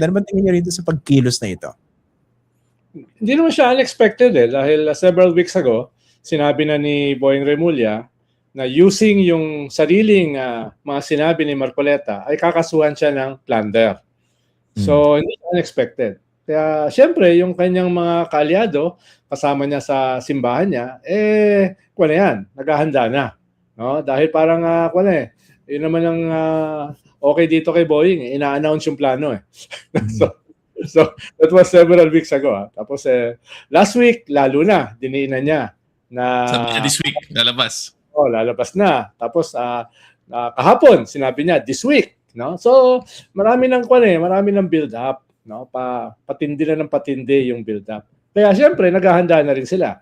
Ano ba tingin niyo rito sa pagkilos na ito? Hindi naman siya unexpected dahil several weeks ago, sinabi na ni Boying Remulla na using yung sariling mga sinabi ni Marcoleta ay kakasuhan siya ng plunder. So, hindi unexpected. Kaya, syempre, yung kanyang mga kaalyado, kasama niya sa simbahan niya, kuwan na yan, naghahanda na. No? Dahil parang, yun naman ang okay dito kay Boying, ina-announce yung plano So, that was several weeks ago. Tapos, last week, lalo na, diniinan niya na... Sabi niya this week, lalabas. Lalabas na. Tapos, kahapon, sinabi niya, this week. No? So, marami ng build-up. No? Patindi na ng patindi yung build-up. Kaya, siyempre, naghahanda na rin sila.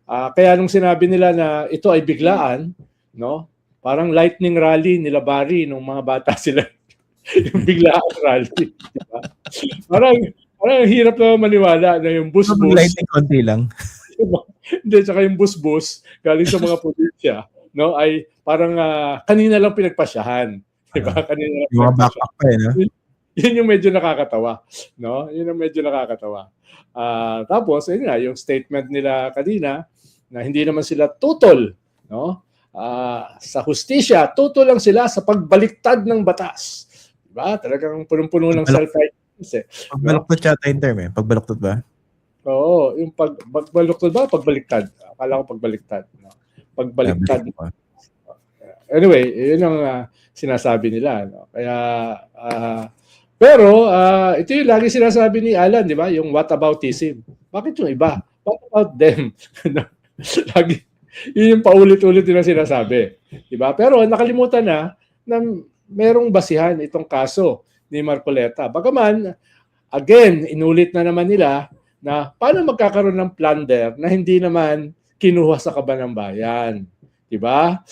Kaya nung sinabi nila na ito ay biglaan, no? Parang lightning rally nila Barry nung mga bata sila. Yung biglaan rally. Diba? Parang hirap na maniwala na yung bus-bus. Lightning konti lang. Hindi, tsaka yung bus-bus galing sa mga probinsya, no, ay parang kanina lang pinagpasyahan. Diba? Kanina lang yung mga backpack pa no? Yun yung medyo nakakatawa. No? Yun yung medyo nakakatawa. Tapos, yun nga, yung statement nila kanina na hindi naman sila tutol, no? Sa hustisya, tutol lang sila sa pagbaliktad ng batas. Diba? Talagang punong-puno ng self-righteousness. Pagbaluktot yata yung term Pagbaluktot ba? Oo, yung pagbaluktot ba? Pagbaliktad. Akala ko pagbaliktad. No? Pagbaliktad. Anyway, yun ang sinasabi nila. No? Kaya, pero ito yung lagi sinasabi ni Alan, di ba? Yung what aboutism. Bakit yung iba? What about them? Lagi, yun yung paulit-ulit na sinasabi. Di ba? Pero nakalimutan na merong basihan itong kaso ni Marcoleta. Bagaman, again, inulit na naman nila na paano magkakaroon ng plunder na hindi naman kinuha sa kaban ng bayan. Diba?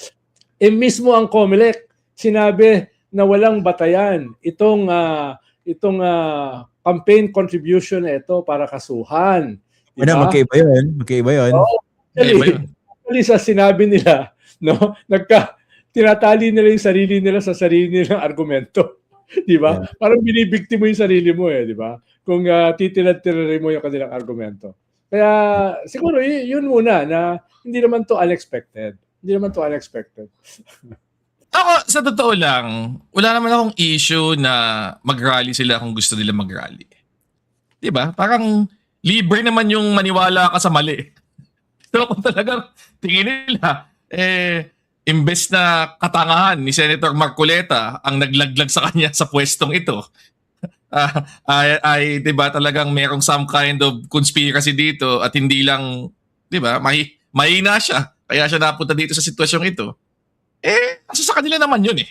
Mismo ang COMELEC, sinabi na walang batayan itong campaign contribution na ito para kasuhan. Diba? Magkaiba yun. Actually, sa sinabi nila, no, tinatali nila yung sarili nila sa sarili nilang argumento. Di ba? Yeah. Parang binibikti mo yung sarili mo di ba? Kung titilad-tirarin mo yung kanilang argumento. Kaya siguro yun muna na hindi naman to unexpected. Ako, sa totoo lang, wala naman akong issue na mag-rally sila kung gusto nila mag-rally. Di ba? Parang libre naman yung maniwala ka sa mali. So kung talagang tingin nila, imbes na katangahan ni Senator Marcoleta ang naglaglag sa kanya sa pwestong ito, ay 'di ba talagang merong some kind of conspiracy dito at hindi lang 'di ba mahina siya kaya siya napunta dito sa sitwasyong ito. Sa kanila naman 'yun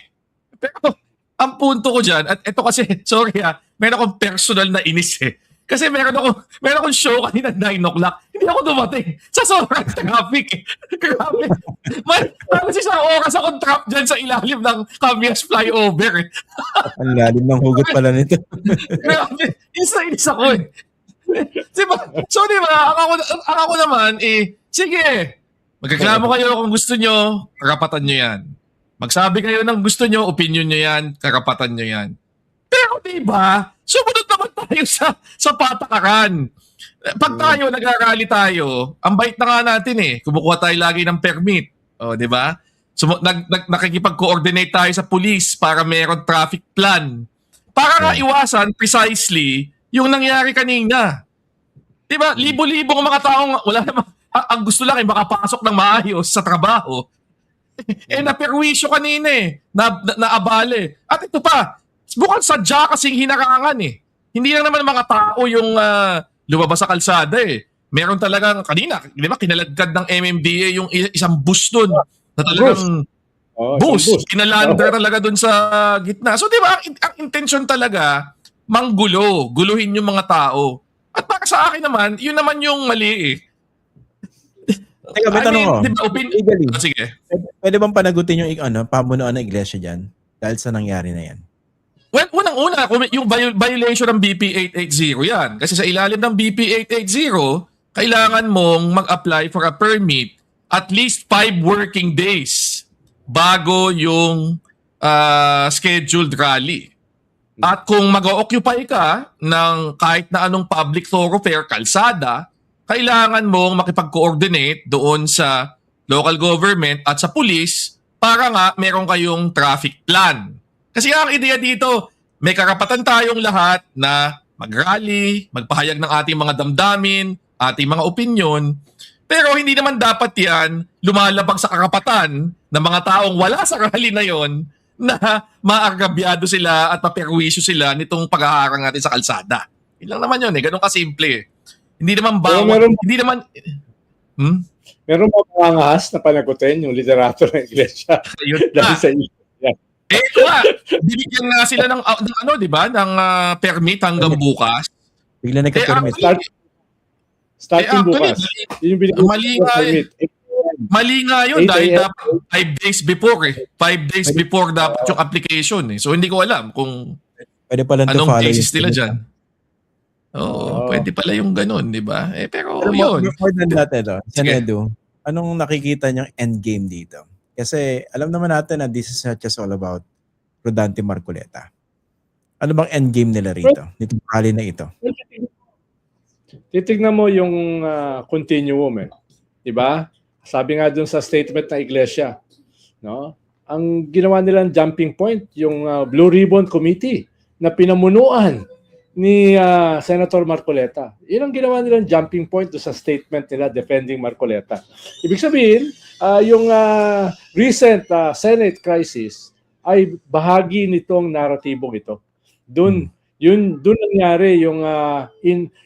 Pero ang punto ko diyan at ito kasi sorry meron akong personal na inis Kasi meron akong show kanina 9 o'clock. Hindi ako dumating. Sa sobrang traffic. Grabe. Tapos isang oras akong trap dyan sa ilalim ng Camias flyover. Ang lalim ng hugot pala nito. Grabe. Inis ako Diba? So diba, ako naman sige. Magreklamo kayo kung gusto nyo, karapatan nyo yan. Magsabi kayo ng gusto nyo, opinion nyo yan, karapatan nyo yan. Pero diba, sumunod naman tayo sa patakaran. Pag tayo, nag-rally tayo, ang bait na nga natin kumukuha tayo lagi ng permit. Di ba? Nakikipag-coordinate tayo sa police para meron traffic plan. Para nga iwasan precisely yung nangyari kanina. Di ba? Libo-libong mga taong wala naman, ang gusto lang makapasok ng maayos sa trabaho. Naperwisyo kanina naabale. At ito pa, bukod sadya kasing hinarangan Hindi lang naman mga tao yung lumabas sa kalsada Meron talagang, kanina, di ba, kinalagkad ng MMDA yung isang bus doon. Na talagang bus. Kinalander talaga doon sa gitna. So di ba, ang intention talaga, guluhin yung mga tao. At para sa akin naman, yun naman yung mali Teka, may tanong ko. Diba, sige. Pwede bang panagutin yung pamunuan ng iglesia dyan? Dahil sa nangyari na yan? Well, unang-una, yung violation ng BP 880 yan. Kasi sa ilalim ng BP 880, kailangan mong mag-apply for a permit at least 5 working days bago yung scheduled rally. At kung mag-occupy ka ng kahit na anong public thoroughfare, kalsada, kailangan mong makipag-coordinate doon sa local government at sa police para nga meron kayong traffic plan. Kasi ang ideya dito, may karapatan tayong lahat na mag-rally, magpahayag ng ating mga damdamin, ating mga opinyon, pero hindi naman dapat yan lumalabag sa karapatan ng mga taong wala sa rally na yon na maargabyado sila at maperwisyo sila nitong paghaharang natin sa kalsada. Yun lang naman yun ganun kasimple. Hindi naman hindi naman... Meron ba mga angahas na panagutin yung liderato ng iglesia? Ayun Dahil sa ito nga, binigyan nga sila ng ano, di ba, ng permit hanggang bukas. Bigla nagka-permit. Starting bukas. Yung Mali nga yun dahil dapat 5 days before 5 days before dapat yung application So hindi ko alam kung Pwede pala anong basis nila dyan. Pwede pala yung ganun, di ba? Pero yun. Before than that, Edu, anong nakikita niyang endgame dito? Kasi alam naman natin na this is not just all about Rodante Marcoleta. Ano bang endgame nila rito? Nitong rally na ito? Titignan mo yung continuum Di ba? Sabi nga dun sa statement ng iglesia, no? Ang ginawa nilang jumping point, yung Blue Ribbon Committee na pinamunuan ni Senator Marcoleta. Yun ang ginawa nilang jumping point do sa statement nila defending Marcoleta. Ibig sabihin, yung recent Senate crisis ay bahagi nitong naratibong ito. Doon nangyari yung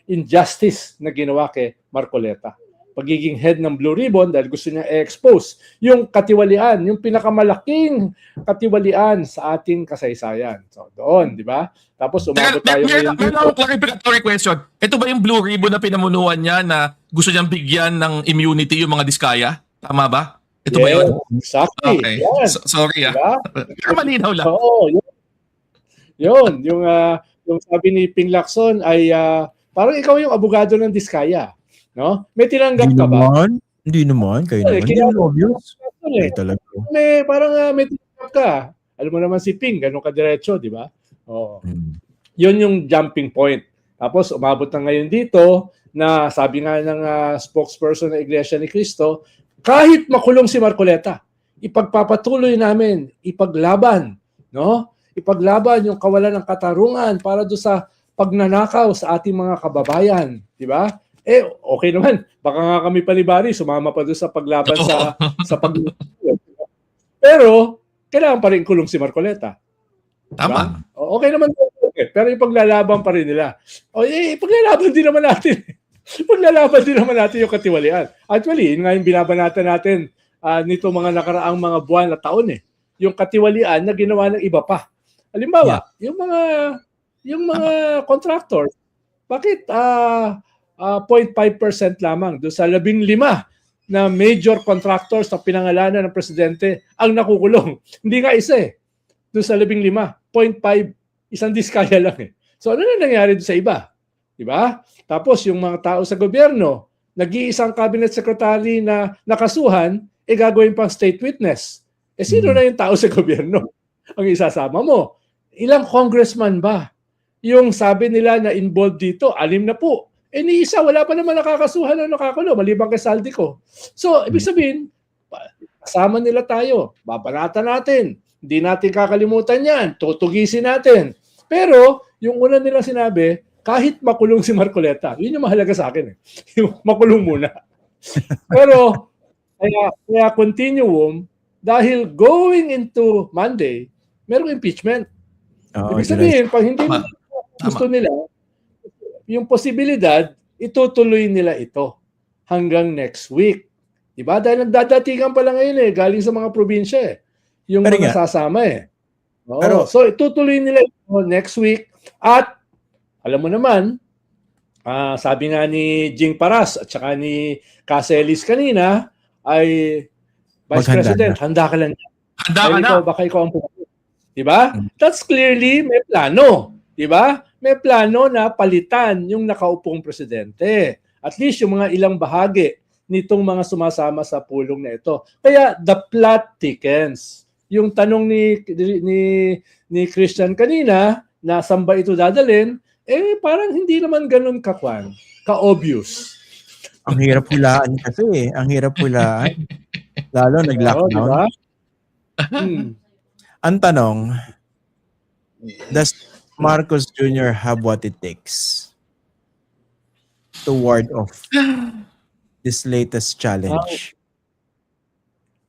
injustice na ginawa kay Marcoleta. Pagiging head ng Blue Ribbon dahil gusto niya i-expose yung katiwalian, yung pinakamalaking katiwalian sa ating kasaysayan. So doon, di ba? Tapos umabot tayo ngayon dito. Meron akong clarificatory question. Ito ba yung Blue Ribbon na pinamunuan niya na gusto niyang bigyan ng immunity yung mga diskaya? Tama ba? Ito ba yun? Exactly. Okay. Yan. Sorry Diba? Pero malinaw lang. Oo. Yun. Yung sabi ni Ping Lacson ay parang ikaw yung abogado ng diskaya. No? May tinanggap ka ba? Hindi naman. Kayo naman. Hindi naman obvious. Talaga. Parang may tinanggap ka. Alam mo naman si Ping, ganun ka diretso, di ba? Oo. Yun yung jumping point. Tapos umabot na ngayon dito na sabi nga ng spokesperson ng Iglesia ni Cristo, kahit makulong si Marcoleta, ipagpapatuloy namin, ipaglaban, no? Ipaglaban yung kawalan ng katarungan para do sa pagnanakaw sa ating mga kababayan, di ba? Okay naman. Baka nga kami palibari, sumama pa doon sa paglaban sa Pero, kailangan pa rin kulong si Marcoleta. Tama. Diba? Okay naman. Pero ipaglalaban pa rin nila. Ipaglalaban din naman natin. Paglalaban din naman natin yung katiwalian. Actually, yun nga yung binabanatan natin nito mga nakaraang mga buwan at taon Yung katiwalian na ginawa ng iba pa. Halimbawa, yung mga contractors, bakit 0.5% lamang doon sa 15 na major contractors na pinangalanan ng presidente ang nakukulong. Hindi nga isa doon sa 15, 0.5, isang diskaya lang So ano na nangyari doon sa iba? Diba? Tapos yung mga tao sa gobyerno, nag-iisang cabinet secretary na nakasuhan, gagawin pang state witness. Sino na yung tao sa gobyerno ang isasama mo? Ilang congressman ba? Yung sabi nila na involved dito, 6 na po. Ni isa, wala pa naman nakakasuhan o nakakulo, maliban kay Saldico. So, ibig sabihin, kasama nila tayo, babanatan natin, hindi natin kakalimutan yan, tutugisin natin. Pero, yung una nila sinabi, kahit makulong si Marcoleta, yun yung mahalaga sa akin yung makulong muna. Pero, kaya continuum, dahil going into Monday, merong impeachment. Ibig sabihin, pag hindi gusto nila, yung posibilidad, itutuloy nila ito hanggang next week. Diba? Dahil nagdadatingan pa lang ngayon galing sa mga probinsya yung pero mga sasama Pero, so itutuloy nila ito next week at alam mo naman, sabi nga ni Jing Paras at saka ni Caselis kanina ay Vice President, handa ka lang. Handa ka na. Baka ikaw ang pumunta. Diba? That's clearly may plano. Diba? May plano na palitan yung nakaupong presidente. At least yung mga ilang bahagi nitong mga sumasama sa pulong na ito. Kaya the plot thickens. Yung tanong ni Christian kanina na saan ba ito dadalhin, parang hindi naman ganun ka-obvious. Ang hirap hulaan kasi Ang hirap hulaan. Lalo nag-lockdown. Diba? Ang tanong, does Marcos Jr. have what it takes to ward off this latest challenge?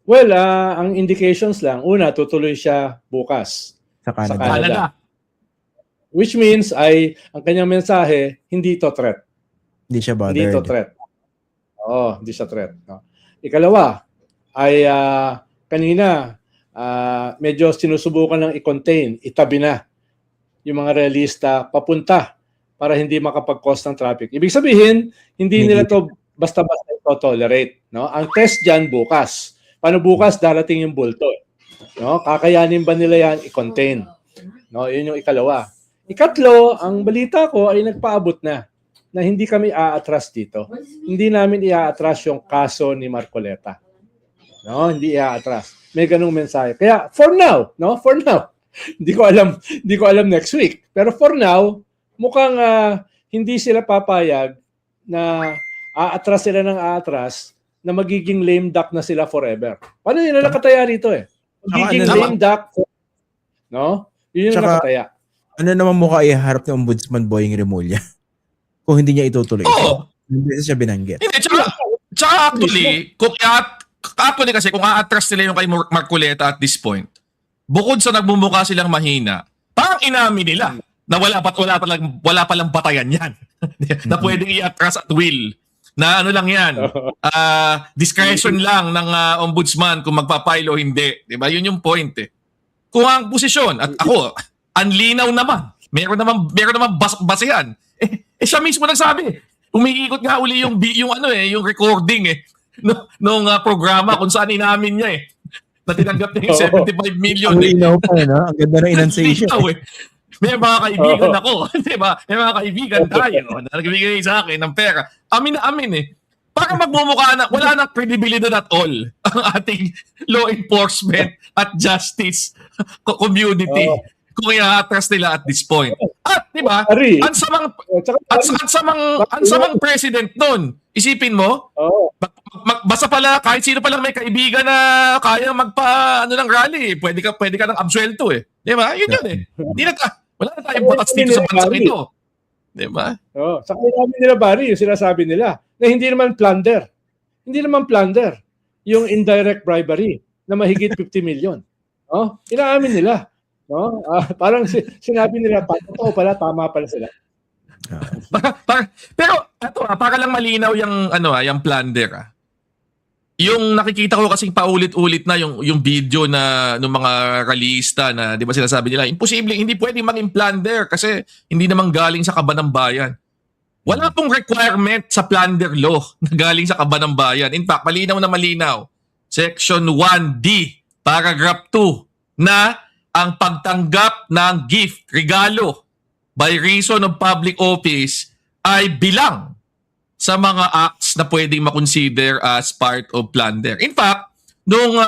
Well, ang indications lang, una, tutuloy siya bukas Sa Canada. Canada. Which means ang kanyang mensahe, hindi to threat. Hindi siya bothered. Hindi to threat. Hindi siya threat. No? Ikalawa, kanina, medyo sinusubukan ng i-contain, itabi na yung mga realista papunta para hindi makapag-cause ng traffic. Ibig sabihin, hindi nila to basta-basta ito-tolerate. No? Ang test dyan bukas. Paano bukas darating yung bulto? No? Kakayanin ba nila yan i-contain? No? Yun yung ikalawa. Ikatlo, ang balita ko ay nagpaabot na hindi kami aatras dito. Hindi namin iaatras yung kaso ni Marcoleta. No, hindi iaatras. May ganung mensahe. Kaya for now, hindi ko alam next week. Pero for now, mukhang hindi sila papayag na aatras sila ng aatras na magiging lame duck na sila forever. Paano nila nakataya rito Magiging lame duck. No? Yun yung nakataya. Ano naman mukha iharap ni Ombudsman Boying Remulla kung hindi niya itutuloy? Hindi siya binanggit. Hindi, tsaka actually kasi kung a-atras nila yung kay Marcoleta at this point, bukod sa nagmumukha silang mahina, parang inamin nila na wala palang batayan yan. Na pwedeng i-atras at will. Na ano lang yan, discretion lang ng ombudsman kung magpapail o hindi. Diba? Yun yung point Kung ang posisyon, at ako, anlinaw naman, meron naman basihan. Siya mismo nagsabi, umiikot nga uli yung recording nung programa kung saan inamin niya na tinanggap niya yung 75 million. Ang linaw pa no? Ang ganda ng enunciation. May mga kaibigan ako, diba? May mga kaibigan tayo na nagbibigay sa akin ng pera. Amin na amin Para magmumukha na, wala nang credibility at all ang ating law enforcement at justice community. Kung i-atras nila at this point. At, di ba, ang samang president nun, isipin mo, basta pala, kahit sino palang may kaibigan na kaya ng rally, pwede ka ng absuelto Di ba? Yun wala na tayong batas dito sa bansa nito. Di ba? Sa kailangan nila, Barry, yung sinasabi nila, na hindi naman plunder. Hindi naman plunder. Yung indirect bribery na mahigit 50 million. Inaamin nila. No? Parang sinabi nila, totoo pala, tama pala sila. Pero para lang malinaw yung plunder. Yung nakikita ko kasing paulit-ulit na yung video na ng mga rallyista na 'di ba sinasabi nila, imposible, hindi pwedeng maging plunder kasi hindi naman galing sa kaban ng bayan. Wala pong requirement sa plunder law na galing sa kaban ng bayan. In fact, malinaw na malinaw. Section 1D, paragraph 2 na ang pagtanggap ng gift, regalo, by reason of public office ay bilang sa mga acts na pwedeng makonsider as part of plunder. In fact, nung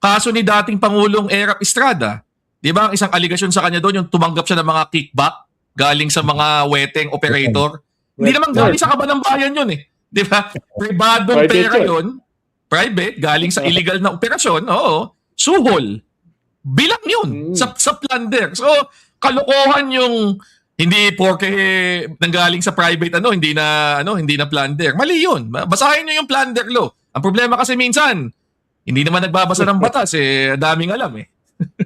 kaso ni dating Pangulong Erap Estrada, di ba, ang isang aligasyon sa kanya doon, yung tumanggap siya ng mga kickback galing sa mga weteng operator. Hindi naman galing sa kaban ng bayan yun Di ba? Pribadong pera yun. Private, galing sa illegal na operasyon. Suhol. Bilang yun sa plunder. So, kalokohan yung hindi porke nanggaling sa private hindi na plunder. Mali yun. Basahin niyo yung plunder law. Ang problema kasi minsan, hindi naman nagbabasa ng batas daming alam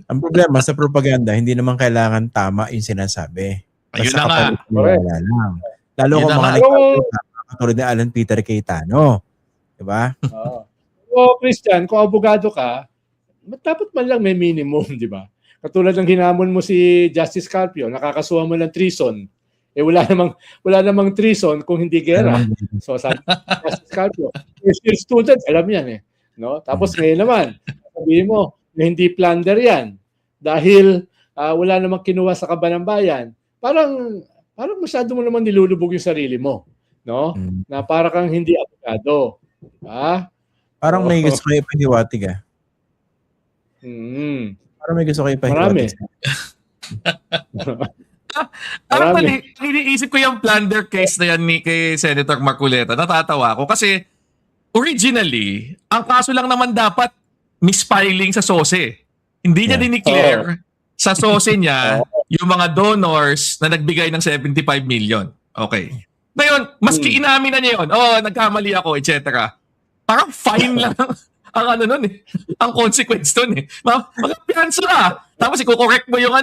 Ang problema sa propaganda, hindi naman kailangan tama yung sinasabi. Ayun na nga. Lang. Lalo kung mga katulad ni Alan Peter Cayetano. Diba? Christian, kung abogado ka, dapat man lang may minimum, di ba? Katulad ng hinamon mo si Justice Carpio, nakakasuhan mo ng treason. Wala namang treason kung hindi gera. So sabi Justice Carpio, first year student, alam yan No? Tapos ngayon naman, sabihin mo na hindi plunder yan dahil wala namang kinuha sa kaban ng bayan. Parang masyado mo naman nilulubog yung sarili mo, no? Na para kang hindi abogado. Parang may gusto kayo paniwatig Mm. Parang may gusto kayo Marami. Actually, iniisip ko yung plunder case na yan kay Senator Marcoleta. Natatawa ako kasi originally, ang kaso lang naman dapat misfiling sa SOSE. Hindi niya dineclare sa SOSE niya yung mga donors na nagbigay ng 75 million. Okay. Ngayon, maski inamin na niya yun, nagkamali ako, etc. Parang fine lang ang ano nun eh. Ang consequence nun eh. Magpiansa ka. Tapos i-correct mo yung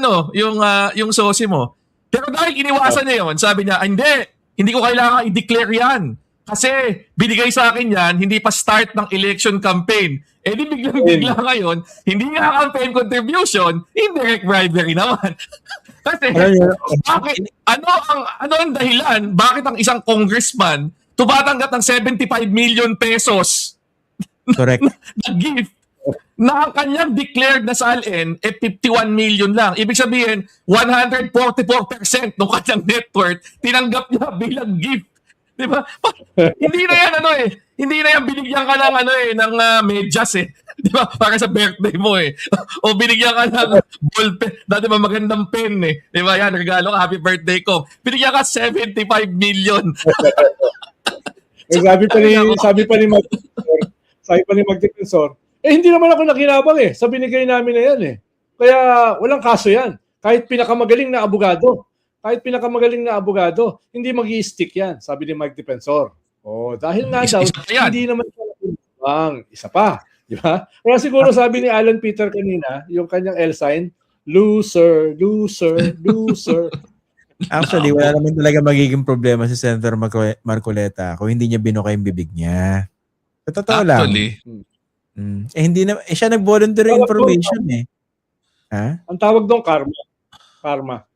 yung SOSE mo. Pero dahil iniwasan niya yun, sabi niya, hindi ko kailangan i-declare yan. Kasi binigay sa akin yan, hindi pa start ng election campaign. Eh di biglang-bigla ngayon, hindi nga campaign contribution, indirect bribery naman. Kasi, bakit, ano ang dahilan? Bakit ang isang congressman tumatanggap ng 75 million pesos Correct. na gift na ang kanyang declared na salin 51 million lang. Ibig sabihin, 144% ng kanyang net worth tinanggap niya bilang gift. Di ba? Hindi na yan hindi na yan binigyan ka ng ng medyas eh. Di ba? Para sa birthday mo eh. O binigyan ka ng ball pen. Dati ba magandang pen eh. Di ba? Yan, regalo ka, happy birthday ko. Binigyan ka 75 million. sabi pa ni Magdefensor, hindi naman ako nakinabang eh. Sa binigay namin na yan eh. Kaya walang kaso yan. Kahit pinakamagaling na abogado, hindi mag-i-stick yan, sabi ni Mike Defensor. Dahil nga daw, hindi naman siya nakinabang. Isa pa. Di ba? Kaya siguro sabi ni Alan Peter kanina, yung kanyang L sign, loser. Actually, wala naman talaga magiging problema si Senator Marcoleta kung hindi niya binuka yung bibig niya. Sa totoo lang. Hindi na, siya nag-voluntary information eh. Ha? Ang tawag doon, karma.